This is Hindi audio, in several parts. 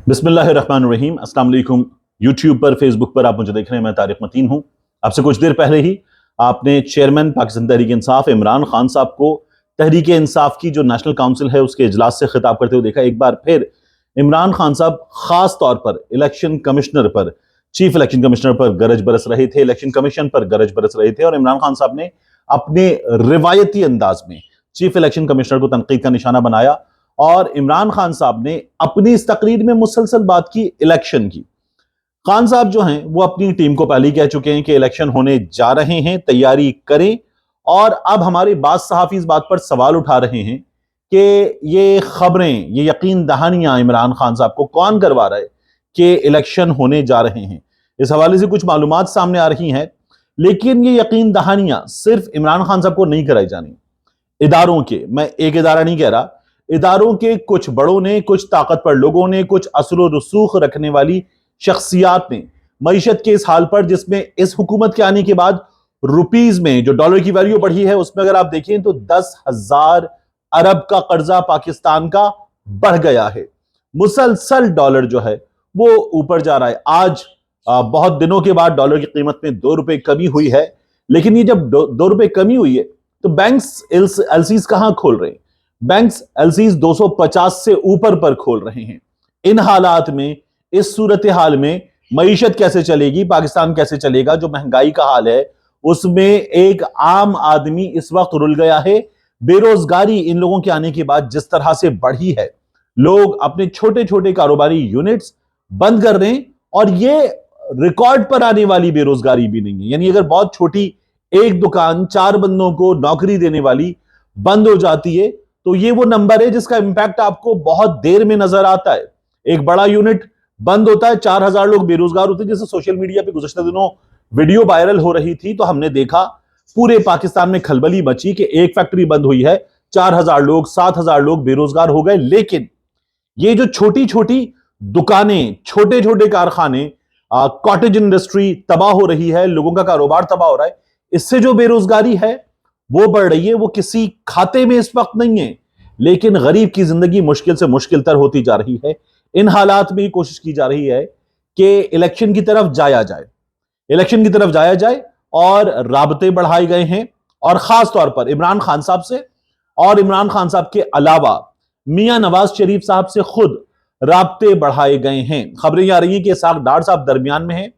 बिस्मिल्लाहिर्रहमानिर्रहीम। अस्सलाम वालेकुम। यूट्यूब पर, फेसबुक पर आप मुझे देख रहे हैं। मैं तारिक मतीन हूं। आपसे कुछ देर पहले ही आपने चेयरमैन पाकिस्तान तहरीक इंसाफ इमरान खान साहब को तहरीक इंसाफ की जो नेशनल काउंसिल है उसके इजलास से खिताब करते हुए देखा। एक बार फिर इमरान खान साहब खास तौर पर इलेक्शन कमिश्नर पर, चीफ इलेक्शन कमिश्नर पर गरज बरस रहे थे, इलेक्शन कमीशन पर गरज बरस रहे थे। और इमरान खान साहब ने अपने रिवायती अंदाज में चीफ इलेक्शन कमिश्नर को तनकीद का निशाना बनाया। और इमरान खान साहब ने अपनी इस तकरीर में मुसलसल बात की इलेक्शन की। खान साहब जो हैं वो अपनी टीम को पहले ही कह चुके हैं कि इलेक्शन होने जा रहे हैं, तैयारी करें। और अब हमारे बाद सहाफी इस बात पर सवाल उठा रहे हैं कि ये खबरें, ये यकीन दहानियां इमरान खान साहब को कौन करवा रहा है कि इलेक्शन होने जा रहे हैं। इस हवाले से कुछ मालूमात सामने आ रही हैं, लेकिन ये यकीन दहानियां सिर्फ इमरान खान साहब को नहीं कराई जानी। इदारों के, मैं एक इदारा नहीं कह रहा, इदारों के कुछ बड़ों ने, कुछ ताकतवर लोगों ने, कुछ असर रसूख रखने वाली शख्सियात ने मईशत के इस हाल पर, जिसमें इस हुकूमत के आने के बाद रुपीज में जो डॉलर की वैल्यू बढ़ी है उसमें अगर आप देखें तो 10,000 अरब का कर्जा पाकिस्तान का बढ़ गया है। मुसलसल डॉलर जो है वो ऊपर जा रहा है। आज बहुत दिनों के बाद डॉलर की कीमत में 2 रुपए कमी हुई है। लेकिन ये जब 2 रुपए कमी हुई है तो बैंक्स एलसीज कहां खोल रहे हैं? बैंक्स एलसीज 250 से ऊपर पर खोल रहे हैं। इन हालात में, इस सूरत हाल में मईशत कैसे चलेगी, पाकिस्तान कैसे चलेगा? जो महंगाई का हाल है उसमें एक आम आदमी इस वक्त रुल गया है। बेरोजगारी इन लोगों के आने के बाद जिस तरह से बढ़ी है, लोग अपने छोटे छोटे कारोबारी यूनिट्स बंद कर रहे हैं। और ये रिकॉर्ड पर आने वाली बेरोजगारी भी नहीं है। यानी अगर बहुत छोटी एक दुकान 4 बंदों को नौकरी देने वाली बंद हो जाती है तो ये वो नंबर है जिसका इंपैक्ट आपको बहुत देर में नजर आता है। एक बड़ा यूनिट बंद होता है, 4,000 लोग बेरोजगार होते हैं। जैसे सोशल मीडिया पे गुज़श्ता दिनों वीडियो वायरल हो रही थी तो हमने देखा पूरे पाकिस्तान में खलबली मची कि एक फैक्ट्री बंद हुई है, 4,000 लोग, 7,000 लोग बेरोजगार हो गए। लेकिन ये जो छोटी छोटी दुकानें, छोटे छोटे कारखाने, कॉटेज इंडस्ट्री तबाह हो रही है, लोगों का कारोबार तबाह हो रहा है। इससे जो बेरोजगारी है वो बढ़ रही है। वो किसी खाते में इस वक्त नहीं है, लेकिन गरीब की जिंदगी मुश्किल से मुश्किल तर होती जा रही है। इन हालात में कोशिश की जा रही है कि इलेक्शन की तरफ जाया जाए, इलेक्शन की तरफ जाया जाए। और राबते बढ़ाए गए हैं, और खास तौर पर इमरान खान साहब से, और इमरान खान साहब के अलावा मियां नवाज शरीफ साहब से खुद राबते बढ़ाए गए हैं। खबरें आ रही हैं कि इसहाक डार साहब दरमियान में हैं,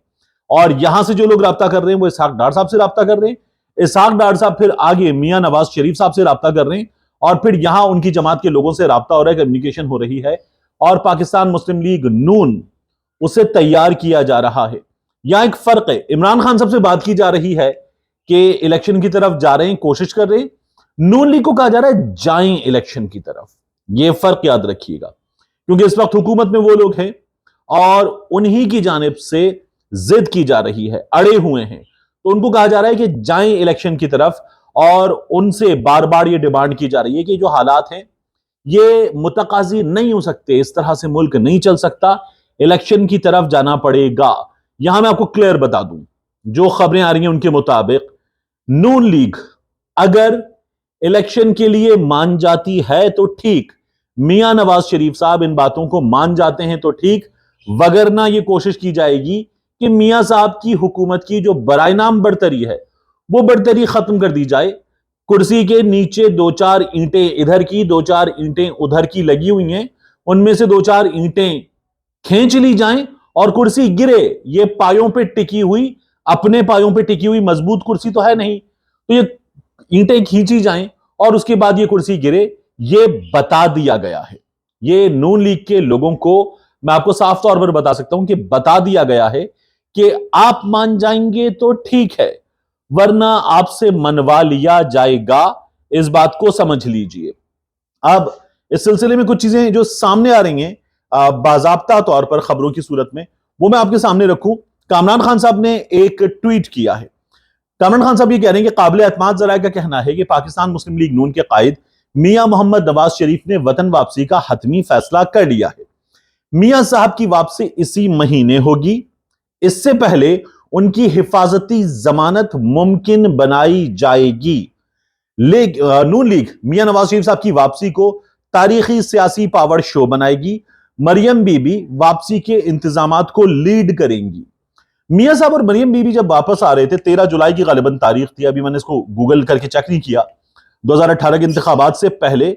और यहां से जो लोग राब्ता कर रहे हैं वो इसहाक डार साहब से राब्ता कर रहे हैं। इसहाक डार साहब फिर आगे मियां नवाज शरीफ साहब से राब्ता कर रहे हैं, और फिर यहां उनकी जमात के लोगों से राब्ता हो रहा है, कम्युनिकेशन हो रही है। और पाकिस्तान मुस्लिम लीग नून, उसे तैयार किया जा रहा है। यहां एक फर्क है। इमरान खान साहब से बात की जा रही है कि इलेक्शन की तरफ जा रहे हैं, कोशिश कर रहे हैं। नून लीग को कहा जा रहा है जाएं इलेक्शन की तरफ। यह फर्क याद रखिएगा, क्योंकि इस वक्त हुकूमत में वो लोग हैं और उन्हीं की जानिब से जिद की जा रही है, अड़े हुए हैं। तो उनको कहा जा रहा है कि जाएं इलेक्शन की तरफ, और उनसे बार बार ये डिमांड की जा रही है कि जो हालात हैं ये मुतकाजी नहीं हो सकते, इस तरह से मुल्क नहीं चल सकता, इलेक्शन की तरफ जाना पड़ेगा। यहां मैं आपको क्लियर बता दूं, जो खबरें आ रही हैं उनके मुताबिक नून लीग अगर इलेक्शन के लिए मान जाती है तो ठीक, मियां नवाज शरीफ साहब इन बातों को मान जाते हैं तो ठीक, वगरना यह कोशिश की जाएगी कि मियां साहब की हुकूमत की जो बराए नाम बढ़तरी है वो बढ़तरी खत्म कर दी जाए। कुर्सी के नीचे 2-4 ईंटें इधर की, 2-4 ईंटें उधर की लगी हुई हैं, उनमें से 2-4 ईंटें खींच ली जाएं और कुर्सी गिरे। ये पायों पे टिकी हुई, अपने पायों पे टिकी हुई मजबूत कुर्सी तो है नहीं, तो ये ईंटें खींची जाएं और उसके बाद ये कुर्सी गिरे। ये बता दिया गया है। ये नून लीग के लोगों को मैं आपको साफ तौर पर बता सकता हूं कि बता दिया गया है कि आप मान जाएंगे तो ठीक है, वरना आपसे मनवा लिया जाएगा। इस बात को समझ लीजिए। अब इस सिलसिले में कुछ चीजें जो सामने आ रही हैं बाज़ाब्ता तौर पर खबरों की सूरत में, वो मैं आपके सामने रखूं। कामरान खान साहब ने एक ट्वीट किया है। कामरान खान साहब ये कह रहे हैं कि काबिल एतमाद जराए का कहना है कि पाकिस्तान मुस्लिम लीग नून के कायद मियां मोहम्मद नवाज शरीफ ने वतन वापसी का हतमी फैसला कर लिया है। मियां साहब की वापसी इसी महीने होगी। इससे पहले उनकी हिफाजती जमानत मुमकिन बनाई जाएगी। नून लीग मियां नवाज शरीफ साहब की वापसी को तारीखी सियासी पावर शो बनाएगी। मरियम बीबी वापसी के इंतजामात को लीड करेंगी। मियां साहब और मरियम बीबी जब वापस आ रहे थे, 13 जुलाई की गालिबन तारीख थी, अभी मैंने इसको गूगल करके चेक नहीं किया, 2018 के इंतखाबात से पहले,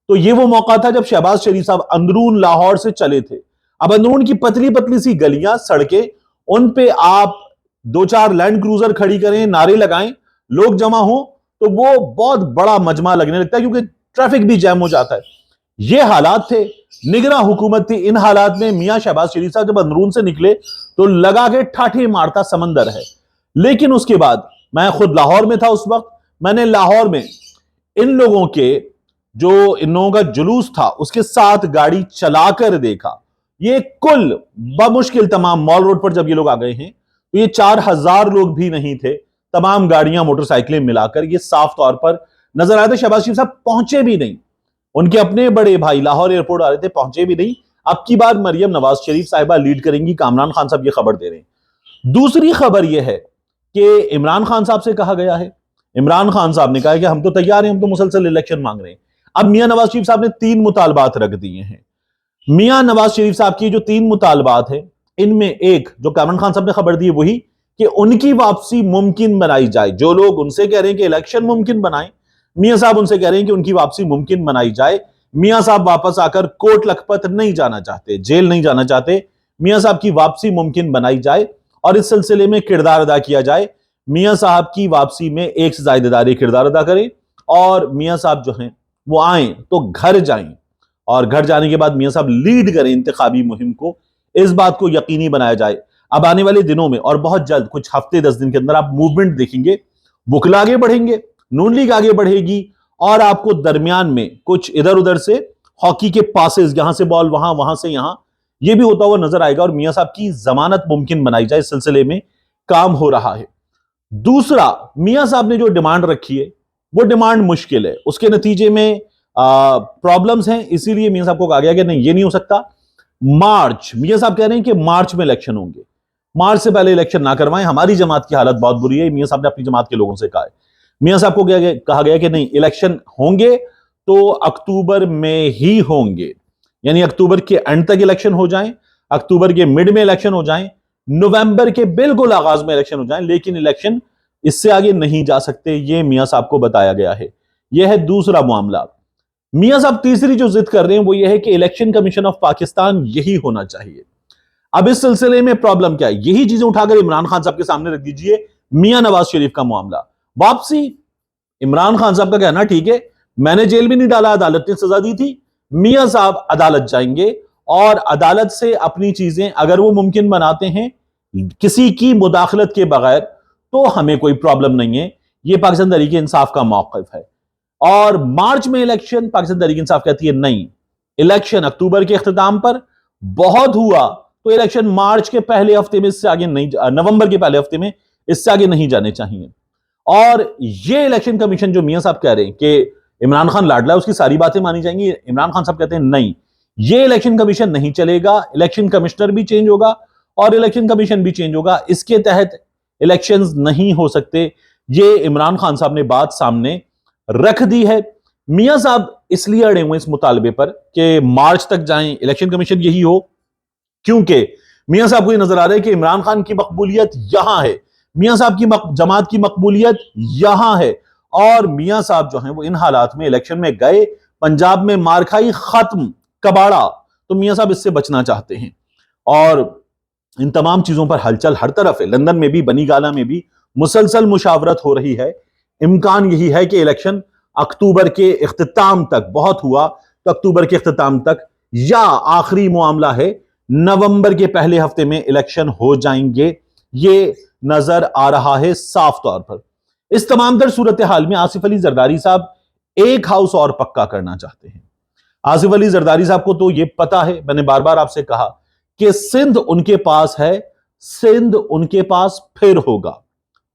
तो ये वो मौका था जब शहबाज शरीफ साहब अंदरून लाहौर से चले थे। अब अंदरून की पतली पतली सी गलियां, सड़कें, उन पे आप 2-4 लैंड क्रूजर खड़ी करें, नारे लगाएं, लोग जमा हो, तो वो बहुत बड़ा मजमा लगने लगता है, क्योंकि ट्रैफिक भी जैम हो जाता है। ये हालात थे, निगरां हुकूमत थी। इन हालात में मियां शहबाज शरीफ साहब जब अंदरून से निकले तो लगा के ठाठे मारता समंदर है। लेकिन उसके बाद मैं खुद लाहौर में था उस वक्त, मैंने लाहौर में इन लोगों का जुलूस था उसके साथ गाड़ी चलाकर देखा। ये कुल बमुश्किल तमाम मॉल रोड पर जब ये लोग आ गए हैं तो ये 4000 लोग भी नहीं थे, तमाम गाड़ियां मोटरसाइकिलें मिलाकर। ये साफ तौर पर नजर आया था। शहबाज शरीफ साहब पहुंचे भी नहीं, उनके अपने बड़े भाई लाहौर एयरपोर्ट आ रहे थे, पहुंचे भी नहीं। अब की बार मरियम नवाज शरीफ साहिबा लीड करेंगी, कामरान खान साहब ये खबर दे रहे हैं। दूसरी खबर यह है कि इमरान खान साहब से कहा गया है, इमरान खान साहब ने कहा कि हम तो तैयार हैं, हम तो मुसलसल इलेक्शन मांग रहे हैं। अब मियां नवाज शरीफ साहब ने 3 मुतालबात रख दिए हैं। मियां नवाज शरीफ साहब की जो 3 मुतालबात है, इनमें एक जो कामरान खान साहब ने खबर दी है वही कि उनकी वापसी मुमकिन बनाई जाए। जो लोग उनसे कह रहे हैं कि इलेक्शन मुमकिन बनाएं, मियां साहब उनसे कह रहे हैं कि उनकी वापसी मुमकिन बनाई जाए। मियां साहब वापस आकर कोट लखपत नहीं जाना चाहते, जेल नहीं जाना चाहते। मियां साहब की वापसी मुमकिन बनाई जाए और इस सिलसिले में किरदार अदा किया जाए। मियां साहब की वापसी में एक से ज्यादा इदारे किरदार अदा करें और मियां साहब जो हैं वो आए तो घर जाएं और घर जाने के बाद मियां साहब लीड करें इंतखाबी मुहिम को। इस बात को यकीनी बनाया जाए। अब आने वाले दिनों में और बहुत जल्द, कुछ हफ्ते 10 दिन के अंदर आप मूवमेंट देखेंगे। बुकला आगे बढ़ेंगे, नून लीग आगे बढ़ेगी और आपको दरमियान में कुछ इधर उधर से हॉकी के पासेस, यहां से बॉल वहां, वहां से यहां, यह भी होता हुआ नजर आएगा और मियां साहब की जमानत मुमकिन बनाई जाए। इस सिलसिले में काम हो रहा है। दूसरा, मियां साहब ने जो डिमांड रखी है वो डिमांड मुश्किल है, उसके नतीजे में प्रॉब्लम्स हैं, इसीलिए मियां साहब को कहा गया कि नहीं, ये नहीं हो सकता। मार्च, मियां साहब कह रहे हैं कि मार्च में इलेक्शन होंगे, मार्च से पहले इलेक्शन ना करवाएं, हमारी जमात की हालत बहुत बुरी है। मियां साहब ने अपनी जमात के लोगों से कहा है। मियां साहब को कहा गया कि नहीं, इलेक्शन होंगे तो अक्टूबर में ही होंगे, यानी अक्टूबर के एंड तक इलेक्शन हो जाएं, अक्टूबर के मिड में इलेक्शन हो जाएं, नवंबर के बिल्कुल आगाज में इलेक्शन हो जाएं, लेकिन इलेक्शन इससे आगे नहीं जा सकते। यह मियां साहब को बताया गया है। यह है दूसरा मामला। मियां साहब तीसरी जो जिद कर रहे हैं वो यह है कि इलेक्शन कमीशन ऑफ पाकिस्तान यही होना चाहिए। अब इस सिलसिले में प्रॉब्लम क्या है, यही चीजें उठाकर इमरान खान साहब के सामने रख दीजिए। मियां नवाज शरीफ का मामला, वापसी, इमरान खान साहब का कहना ठीक है, मैंने जेल भी नहीं डाला, अदालत ने सजा दी थी। मियां साहब अदालत जाएंगे और अदालत से अपनी चीजें अगर वो मुमकिन बनाते हैं किसी की मुदाखलत के बगैर, तो हमें कोई प्रॉब्लम नहीं है। ये पाकिस्तान तहरीक इंसाफ का मौक़िफ़ है। और मार्च में इलेक्शन, पाकिस्तान तहरीक इंसाफ कहती है नहीं, इलेक्शन अक्टूबर के इख्तिताम पर, बहुत हुआ तो इलेक्शन मार्च के पहले हफ्ते में, इससे आगे नहीं, नवंबर के पहले हफ्ते में, इससे आगे नहीं जाने चाहिए। और ये इलेक्शन कमीशन जो मियां साहब कह रहे हैं कि इमरान खान लाडला है, उसकी सारी बातें मानी जाएंगी, इमरान खान साहब कहते हैं नहीं, ये इलेक्शन कमीशन नहीं चलेगा, इलेक्शन कमिश्नर भी चेंज होगा और इलेक्शन कमीशन भी चेंज होगा, इसके तहत इलेक्शंस नहीं हो सकते। ये इमरान खान साहब ने बात सामने रख दी है। मियां साहब इसलिए अड़े हुए इस मुतालबे पर कि मार्च तक जाएं, इलेक्शन कमीशन यही हो, क्योंकि मियां साहब को यह नजर आ रहा है कि इमरान खान की मकबूलियत यहां है, मियां साहब की जमात की मकबूलियत यहां है, और मियां साहब जो हैं वो इन हालात में इलेक्शन में गए, पंजाब में मार खाई, खत्म, कबाड़ा, तो मियां साहब इससे बचना चाहते हैं। और इन तमाम चीजों पर हलचल हर तरफ है, लंदन में भी, बनी गाला में भी मुसलसल मुशावरत हो रही है। इम्कान यही है कि इलेक्शन अक्टूबर के इख्तिताम तक, बहुत हुआ तो अक्टूबर के इख्तिताम तक, या आखिरी मामला है नवंबर के पहले हफ्ते में इलेक्शन हो जाएंगे। ये नजर आ रहा है साफ तौर पर। इस तमाम तर सूरत हाल में आसिफ अली जरदारी साहब एक हाउस और पक्का करना चाहते हैं। आसिफ अली जरदारी साहब को तो यह पता है, मैंने बार बार आपसे कहा कि सिंध उनके पास है, सिंध उनके पास फिर होगा,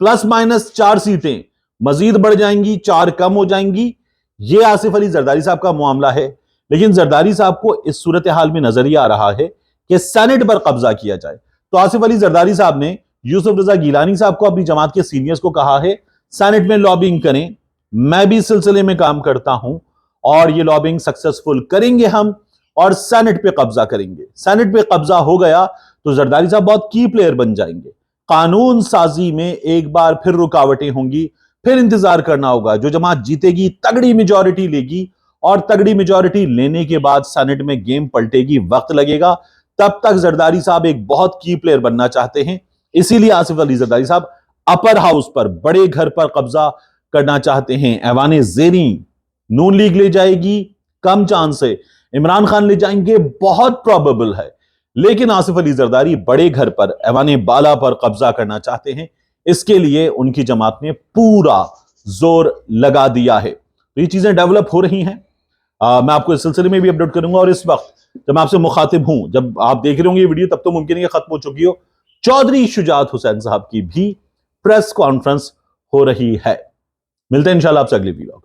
प्लस माइनस 4 सीटें मजीद बढ़ जाएंगी, 4 कम हो जाएंगी। यह आसिफ अली जरदारी साहब का मामला है। लेकिन जरदारी साहब को इस सूरत हाल में नजरिया आ रहा है कि सेनेट पर कब्जा किया जाए। तो आसिफ अली जरदारी साहब ने यूसुफ रजा गिलानी साहब को, अपनी जमात के सीनियर्स को कहा है सेनेट में लॉबिंग करें। मैं भी इस सिलसिले में काम करता हूं और ये लॉबिंग सक्सेसफुल करेंगे हम, और सेनेट पे कब्जा करेंगे। सेनेट पे कब्जा हो गया तो जरदारी साहब बहुत की प्लेयर बन जाएंगे। कानून साजी में एक बार फिर रुकावटें होंगी, फिर इंतजार करना होगा। जो जमात जीतेगी तगड़ी मेजॉरिटी लेगी और तगड़ी मेजॉरिटी लेने के बाद सेनेट में गेम पलटेगी, वक्त लगेगा। तब तक जरदारी साहब एक बहुत की प्लेयर बनना चाहते हैं, इसीलिए आसिफ अली जरदारी साहब अपर हाउस पर, बड़े घर पर कब्जा करना चाहते हैं। ऐवान ज़ेरी नून लीग ले जाएगी, कम चांस है। इमरान खान ले जाएंगे, बहुत प्रोबेबल है। लेकिन आसिफ अली जरदारी बड़े घर पर, ऐवान बाला पर कब्जा करना चाहते हैं। इसके लिए उनकी जमात ने पूरा जोर लगा दिया है। तो ये चीजें डेवलप हो रही हैं। मैं आपको इस सिलसिले में भी अपडेट करूंगा। और इस वक्त जब मैं आपसे मुखातिब हूं, जब आप देख रहे होंगे ये वीडियो, तब तो मुमकिन है खत्म हो चुकी हो। चौधरी शुजात हुसैन साहब की भी प्रेस कॉन्फ्रेंस हो रही है। मिलते हैं इंशाल्लाह आपसे अगली वीडियो।